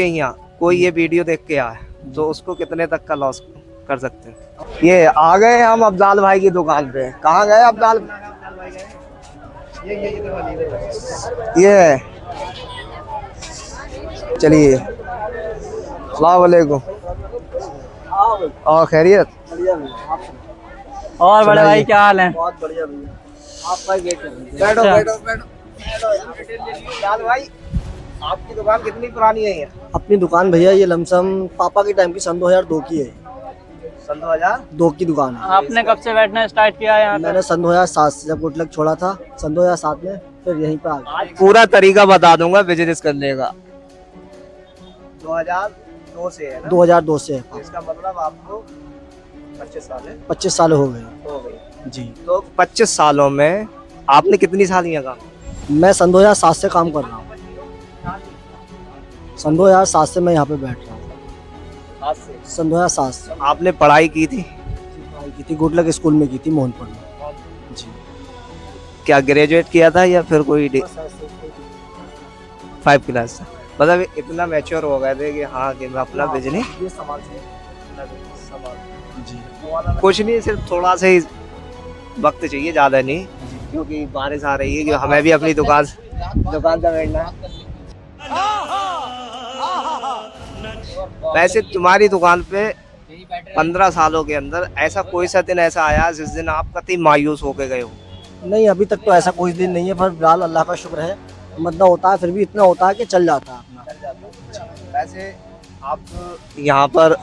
यहाँ कोई ये वीडियो देख के आए तो उसको कितने तक का लॉस कर सकते हैं। ये आ गए हम अब्दाल भाई की दुकान पे। कहाँ गए अब्दाल? ये चलिए, अस्सलाम वालेकुम। और खैरियत? और बड़े भाई क्या हाल है? बहुत बढ़िया भैया। आप भाई बैठो बैठो बैठो। अब्दाल भाई, आपकी दुकान कितनी पुरानी है? ये अपनी दुकान भैया ये लमसम पापा के टाइम की सन 2002 की है। सन 2002 की दुकान है। आपने कब से बैठना स्टार्ट किया है यहाँ पे? मैंने सन 2007 से जब गुटलक छोड़ा था, सन 2007 में फिर यहीं पे आ गया। पूरा तरीका बता दूंगा बिजनेस करने का। 2002 से है ना? 2002 से है। इसका मतलब आपको 25 साल है? 25 साल हो गए हो गई जी। तो 25 सालों में आपने कितनी सालियाँ काम? मैं सन 2007 से काम कर रहा हूँ। सन 2007 से मैं यहाँ पे बैठ रहा हूँ। सन 2007 से। आपने पढ़ाई की थी? पढ़ाई की थी गुटलक स्कूल में की थी, मोहनपुर में जी। क्या ग्रेजुएट किया था या फिर कोई 5 क्लास से? मतलब इतना मैच्योर हो गए थे कि हाँ कि मैं अपना बिजनेस ये सवाल जी। कुछ नहीं, सिर्फ थोड़ा सा ही वक्त चाहिए, ज़्यादा नहीं, क्योंकि बारिश आ रही है कि हमें भी अपनी दुकान से बैठना है। वैसे तुम्हारी दुकान पे 15 सालों के अंदर ऐसा कोई सा दिन ऐसा आया जिस दिन आप कतई मायूस होके गए हो? नहीं, अभी तक तो ऐसा कोई दिन नहीं है, पर फिलहाल अल्लाह का शुक्र है, मतलब होता है फिर भी इतना होता है कि चल जाता है अपना। वैसे आप यहाँ पर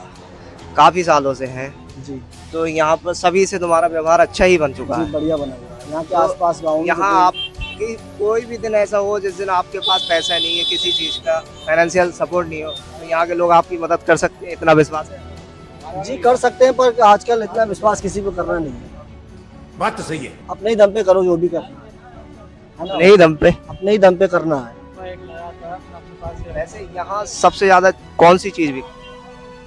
काफ़ी सालों से हैं जी। तो यहाँ पर सभी से तुम्हारा व्यवहार अच्छा ही बन चुका जी, है। बढ़िया बना हुआ है। यहाँ के तो आसपास गाँव में यहाँ आपकी कोई भी दिन ऐसा हो जिस दिन आपके पास पैसा नहीं है, किसी चीज़ का फाइनेंशियल सपोर्ट नहीं हो, तो यहाँ के लोग आपकी मदद कर सकते हैं? इतना विश्वास है? जी कर सकते हैं, पर आजकल इतना विश्वास किसी पे करना नहीं है। बात तो सही है। अपने ही दम पे करो जो भी करना है ना? नहीं दम पे। अपने ही दम पे करना है। वैसे यहाँ सबसे ज़्यादा कौन सी चीज़ भी?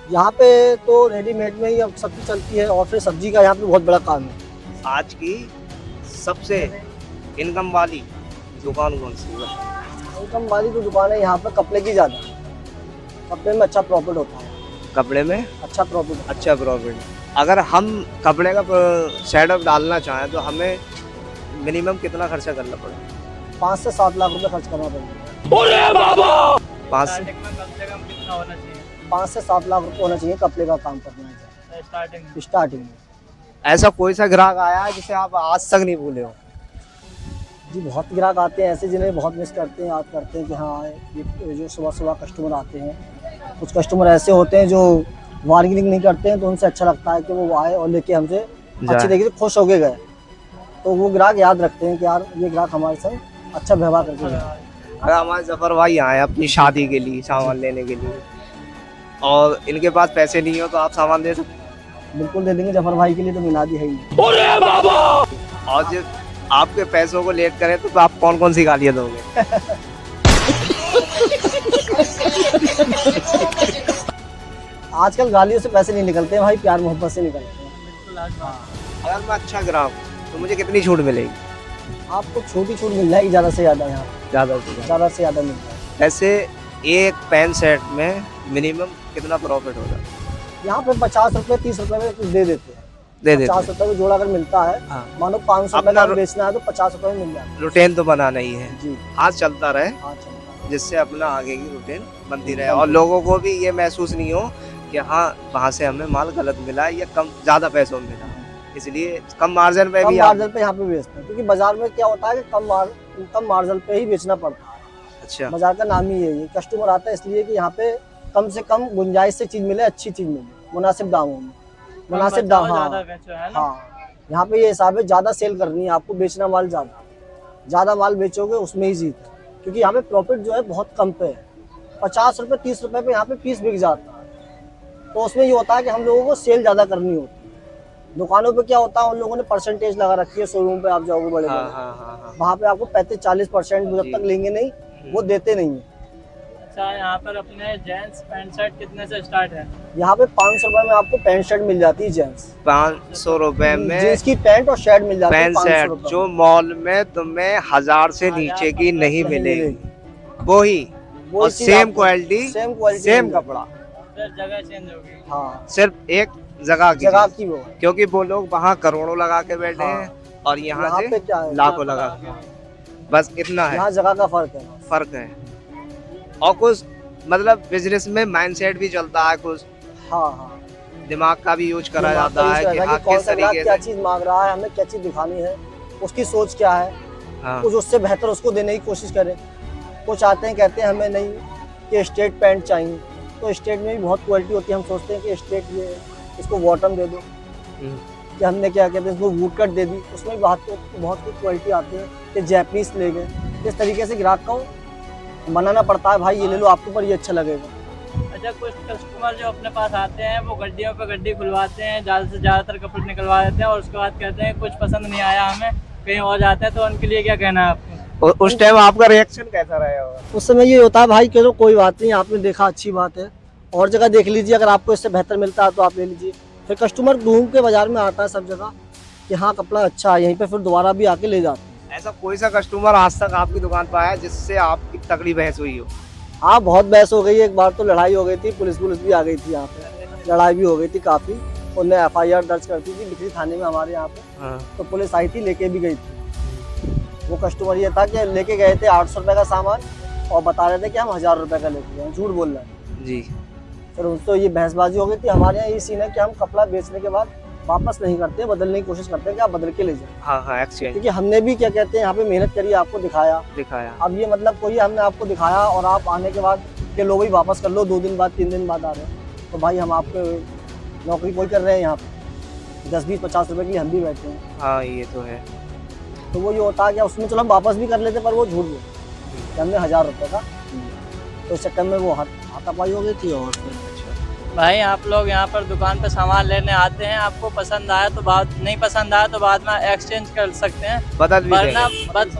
यहाँ पे तो रेडीमेड में ही अब सब्जी चलती है, और फिर सब्जी का यहाँ पे बहुत बड़ा काम है। आज की सबसे इनकम वाली दुकान कौन सी है? इनकम वाली तो दुकान है यहाँ पे कपड़े की ज़्यादा। कपड़े में अच्छा प्रॉफिट होता है। कपड़े में अच्छा प्रॉफिट। अच्छा प्रॉफिट। अगर हम कपड़े का सेटअप डालना चाहें तो हमें मिनिमम कितना खर्चा करना पड़ेगा? 5 से 7 लाख रुपए खर्च करना पड़ेगा। 5 स्टार्टिंग में कम से कम कितना होना चाहिए? 5 से 7 लाख रुपए होना चाहिए कपड़े का काम करना है स्टार्टिंग में। ऐसा कोई सा ग्राहक आया है जिसे आप आज तक नहीं भूले हो? जी, बहुत ग्राहक आते हैं ऐसे जिन्हें बहुत मिस करते हैं, याद करते हैं कि हाँ ये जो सुबह सुबह कस्टमर आते हैं। कुछ कस्टमर ऐसे होते हैं जो बार्गेनिंग नहीं करते हैं, तो उनसे अच्छा लगता है कि वो आए और लेके हमसे अच्छी तरीके से खुश होके गए। तो वो ग्राहक याद रखते हैं कि यार ये ग्राहक हमारे साथ अच्छा व्यवहार करके गए। अगर हमारे जफर भाई आए अपनी शादी के लिए सामान लेने के लिए और इनके पास पैसे नहीं हो तो आप सामान दे सकते? बिल्कुल दे देंगे, जफर भाई के लिए तो मिनादी है ही। और जब आपके पैसों को लेट करें तो आप कौन कौन सी गालियाँ दोगे? आजकल गालियों से पैसे नहीं निकलते हैं भाई, प्यार मोहब्बत से निकलते हैं। अगर मैं अच्छा ग्राहक हूँ तो मुझे कितनी छूट मिलेगी? आपको छोटी छूट मिल जाएगी, ज़्यादा से ज़्यादा यहाँ ज़्यादा से ज़्यादा। ज़्यादा से ज़्यादा मिल जाएगी। ऐसे एक पैंट सेट में मिनिमम कितना प्रॉफिट होगा? यहाँ पे 50 रुपए 30 रुपए में कुछ दे देते हैं। दे देते 50 रुपए में जोड़ा अगर मिलता है, हाँ। मानो 500 रुपए अपना का बेचना है तो 50 रुपए में मिल जाता है। रूटीन तो बनाना ही है, जी हाथ चलता रहे हाँ चलता है। जिससे अपना आगे की रूटीन बनती रहे और लोगों को भी ये महसूस नहीं हो कि हाँ वहाँ से हमें माल गलत मिला या कम ज़्यादा पैसों में मिला, इसलिए कम मार्जिन पे कम भी मार्जिन पे यहाँ पे बेचते हैं, क्योंकि बाजार में क्या होता है कि कम मार्जिन पे ही बेचना पड़ता है। अच्छा बाजार का नाम ही यही है। कस्टमर आता है इसलिए कि यहाँ पे कम से कम गुंजाइश से चीज मिले, अच्छी चीज मिले, मुनासिब दामों में। मुनासिब दाम, हाँ यहाँ पे ये हिसाब है, ज्यादा सेल करनी है आपको, बेचना माल ज्यादा माल बेचोगे उसमें ही जीत है। क्योंकि यहाँ पे प्रॉफिट जो है बहुत कम पे है। 50 रुपए 30 रुपए पे यहाँ पे पीस बिक जाता है, तो उसमें ये होता है कि हम लोगों को सेल ज्यादा करनी होती है। दुकानों पे क्या होता है, उन लोगों ने परसेंटेज लगा रखी है। शोरूम पे आप जाओगे बड़े हाँ बड़े, हाँ हाँ हाँ। वहाँ पे आपको 35-40% जब तक लेंगे नहीं, वो देते नहीं है। अच्छा, यहाँ पर अपने जेंट्स पैंट शर्ट कितने से स्टार्ट है? यहाँ पे 500 रुपए में आपको पैंट शर्ट मिल जाती है जेंट्स। 500 रुपए में जींस की पैंट और शर्ट मिल जाती है पैंट 500 सेट रुपए जो मॉल में तुम्हें 1000 से नीचे की नहीं मिलेगी, वो ही वो और चीज सेम आपको- क्वालिटी सेम क्वालिटी सेम मिल कपड़ा, फिर जगह चेंज होगी। हाँ सिर्फ एक जगह की जगह चीज। की वो है। क्योंकि वो लोग वहाँ करोड़ों लगा के बैठे हाँ। हैं और यहाँ यहाँ से पे क्या है, लाखों लगा, बस इतना है यहाँ जगह का फर्क है। फर्क है। और कुछ मतलब बिजनेस में माइंडसेट भी चलता है, कुछ हाँ हाँ दिमाग का भी यूज करा दिमाग का जाता यूज है कि करना हाँ कि कौन किस सा ग्राहक तरीके क्या से। चीज मांग रहा है, हमें क्या चीज दिखानी है, उसकी सोच क्या है, हाँ कुछ उससे बेहतर उसको देने की कोशिश करें। कुछ आते हैं कहते हैं हमें नहीं कि स्ट्रेट पैंट चाहिए, तो स्ट्रेट में भी बहुत क्वालिटी होती है। हम सोचते हैं कि स्ट्रेट ये इसको बॉटम दे दो, कि हमने क्या कहते हैं इसको वुड कट दे दी, उसमें भी बहुत कुछ क्वालिटी आती है कि जैपनीज ले गए। इस तरीके से ग्राहक को बनाना पड़ता है, भाई ये ले लो आपके ऊपर ये अच्छा लगेगा। अच्छा, कुछ कस्टमर जो अपने पास आते हैं वो गड्डियों पे गड्डी खुलवाते हैं, ज़्यादा से ज़्यादातर कपड़े निकलवा देते हैं और उसके बाद कहते हैं कुछ पसंद नहीं आया हमें, कहीं और जाते हैं, तो उनके लिए क्या कहना है आपको? उस टाइम आपका रिएक्शन कैसा रहा होगा? उस समय ये होता है भाई चलो कोई बात नहीं, आपने देखा अच्छी बात है, और जगह देख लीजिए, अगर आपको इससे बेहतर मिलता है तो आप ले लीजिए। फिर कस्टमर घूम के बाजार में आता है सब जगह कि हाँ कपड़ा अच्छा है, यहीं पे फिर दोबारा भी आके ले जाते हैं। ऐसा कोई सा कस्टमर आज तक आपकी दुकान पर आया जिससे आपकी तगड़ी बहस हुई हो? हाँ बहुत बहस हो गई, एक बार तो लड़ाई हो गई थी, पुलिस भी आ गई थी यहाँ पे, लड़ाई भी हो गई थी काफ़ी। उन्हें FIR दर्ज करती थी बिक्री थाने में हमारे यहाँ पे, हाँ। तो पुलिस आई थी, लेके भी गई थी। वो कस्टमर ये था कि लेके गए थे 800 रुपये का सामान और बता रहे थे कि हम 1000 रुपये का लेके गए, झूठ बोल रहे हैं जी। फिर उनसे ये बहसबाजी हो गई थी। हमारे यहाँ ये सीन है कि हम कपड़ा बेचने के बाद वापस नहीं करते, बदलने की कोशिश करते हैं कि आप बदल के ले जाए, हाँ हाँ एक्सचेंज क्योंकि हमने भी क्या कहते हैं यहाँ पे मेहनत करी, आपको दिखाया। दिखाया। अब ये मतलब कोई हमने आपको दिखाया और आप आने के बाद कि लो भाई वापस कर लो, 2 दिन बाद 3 दिन बाद आ रहे हैं, तो भाई हम आपके नौकरी कोई कर रहे हैं यहाँ पे, 10 20 50 रुपए के लिए हम भी बैठे हैं। हाँ ये तो है। तो वो ये होता है कि उसमें चलो हम वापस भी कर लेते, पर वो झूठ बोले कि हमने 1000 रुपये का, तो इस चक्कर में वो हाथापाई हो गई थी। और फिर भाई आप लोग यहाँ पर दुकान पे सामान लेने आते हैं, आपको पसंद आया तो बाद नहीं पसंद आया तो बाद में एक्सचेंज कर सकते हैं, बदल भी वरना देंगे।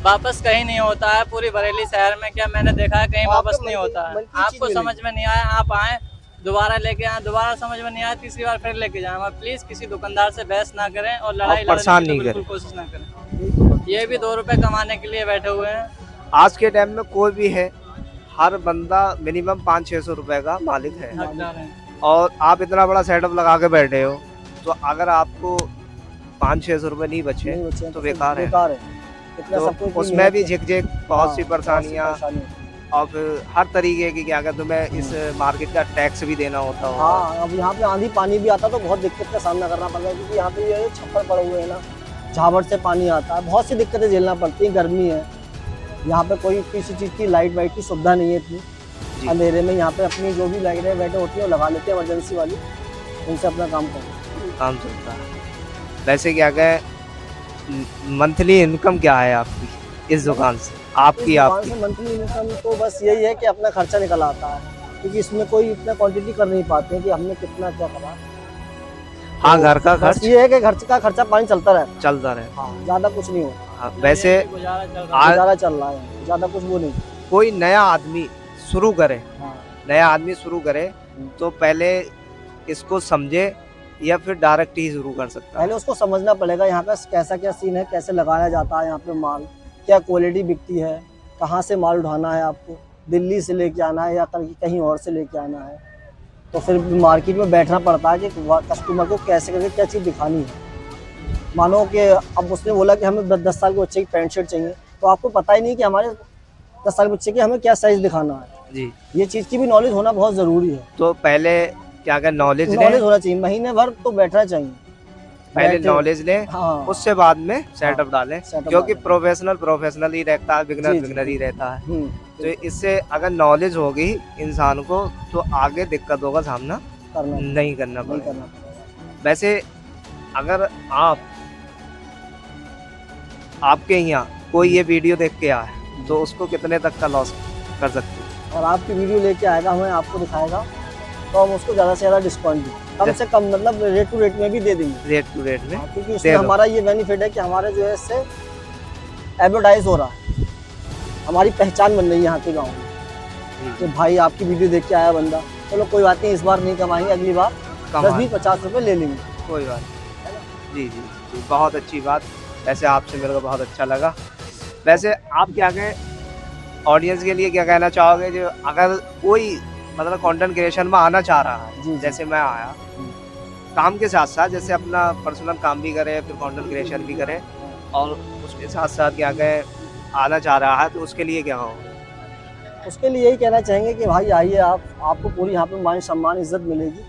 वापस कहीं नहीं होता है। पूरी बरेली शहर में क्या मैंने देखा है कहीं वापस नहीं होता है। आपको समझ में नहीं आया, आप आए दोबारा लेके आए, दोबारा समझ में नहीं आया, तीसरी बार फिर लेके जाए। प्लीज किसी दुकानदार से बहस ना करें और लड़ाई परेशान लड़ने की नहीं तो बिल्कुल कोशिश ना करें। ये भी 2 रुपए कमाने के लिए बैठे हुए हैं। आज के टाइम में कोई भी है, हर बंदा मिनिमम 500-600 रुपए का मालिक है, हकदार हैं। और आप इतना बड़ा सेटअप लगा के बैठे हो, तो अगर आपको 500-600 रुपए नहीं बचे नहीं बचे तो बेकार है। इतना सब तो कुछ उसमें भी झिकझिक बहुत हाँ, सी परेशानियाँ, और फिर हर तरीके की क्या कहते तुम्हें इस मार्केट का टैक्स भी देना होता होगा। हाँ अब यहाँ पे आंधी पानी भी आता तो बहुत दिक्कत का सामना करना पड़ता है, क्योंकि यहाँ पे ये छप्पर पड़े हुए हैं ना, झावड़ से पानी आता है, बहुत सी दिक्कतें झेलना पड़ती है। गर्मी है, यहाँ पे कोई किसी चीज़ की लाइट वाइट की सुविधा नहीं है इतनी, अंधेरे में यहाँ पे अपनी जो भी लाइटें बैठे होती है वो लगा लेते हैं इमरजेंसी वाली, उनसे अपना काम करते काम चलता है। वैसे क्या कहे, मंथली इनकम क्या है आपकी इस दुकान से? आपकी आपकी मंथली इनकम तो बस यही है कि अपना खर्चा निकल आता है, क्योंकि इसमें कोई इतना क्वांटिटी कर नहीं पाते हैं कि हमने कितना क्या करा। हाँ घर का बस खर्च ये है कि घर का खर्चा पानी चलता रहता चलता रहे। है, हाँ ज़्यादा कुछ नहीं होता, हाँ, वैसे गुजारा चल रहा है। गुजारा चल रहा है, ज़्यादा कुछ वो नहीं। कोई नया आदमी शुरू करे, हाँ नया आदमी शुरू करे तो पहले इसको समझे या फिर डायरेक्ट ही शुरू कर सकता है? पहले उसको समझना पड़ेगा यहाँ का कैसा क्या सीन है, कैसे लगाया जाता है यहाँ पे माल, क्या क्वालिटी बिकती है, कहाँ से माल उठाना है, आपको दिल्ली से लेके आना है या कहीं और से लेके आना है। तो फिर मार्केट में बैठना पड़ता है कि कस्टमर को कैसे करके क्या चीज़ दिखानी है। मानो कि अब उसने बोला कि हमें 10 साल के बच्चे की पैंट शर्ट चाहिए, तो आपको पता ही नहीं कि हमारे 10 साल के बच्चे की हमें क्या साइज़ दिखाना है जी। ये चीज़ की भी नॉलेज होना बहुत ज़रूरी है। तो पहले क्या कर नॉलेज होना चाहिए, महीने भर तो बैठना चाहिए, पहले नॉलेज ले, हाँ उससे बाद में सेटअप डालें, setup क्योंकि डालें। प्रोफेशनल ही रहता है, बिगनर जी, बिगनर ही रहता है। तो तो इससे अगर नॉलेज होगी इंसान को तो आगे दिक्कतों का सामना करना नहीं करना नहीं पड़ेगा। करना पड़ेगा। वैसे अगर आपके यहाँ कोई ये वीडियो देख के आए तो उसको कितने तक का लॉस कर सकते हैं? और आपकी वीडियो लेके आएगा, हमें आपको दिखाएगा, तो हम उसको ज़्यादा से ज़्यादा डिस्काउंट दें, कम से कम मतलब रेट टू रेट में भी दे देंगे, रेट टू रेट में। क्योंकि उसमें हमारा ये बेनिफिट है कि हमारे जो है इससे एडवर्टाइज हो रहा है, हमारी पहचान बन रही है यहाँ के गाँव में कि भाई आपकी वीडियो देख के आया बंदा, चलो कोई बात नहीं, इस बार नहीं कमाएंगे, अगली बार 10-20-50 रुपये ले लेंगे। कोई बात नहीं। जी जी जी, बहुत अच्छी बात। वैसे आपसे मेरे को बहुत अच्छा लगा। वैसे आप क्या कहें, ऑडियंस के लिए क्या कहना चाहोगे, जो अगर कोई मतलब कंटेंट क्रिएशन में आना चाह रहा है, जी। जैसे मैं आया, काम के साथ साथ जैसे अपना पर्सनल काम भी करे, फिर कंटेंट क्रिएशन भी करे, और उसके साथ साथ क्या कहे आना चाह रहा है, तो उसके लिए क्या हो? उसके लिए यही कहना चाहेंगे कि भाई आइए, आपको पूरी यहाँ पे मान सम्मान इज्जत मिलेगी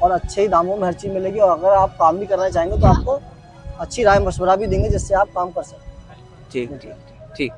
और अच्छे ही दामों में हर चीज़ मिलेगी। और अगर आप काम भी करना चाहेंगे तो आपको अच्छी राय मशवरा भी देंगे जिससे आप काम कर सकें। ठीक ठीक ठीक।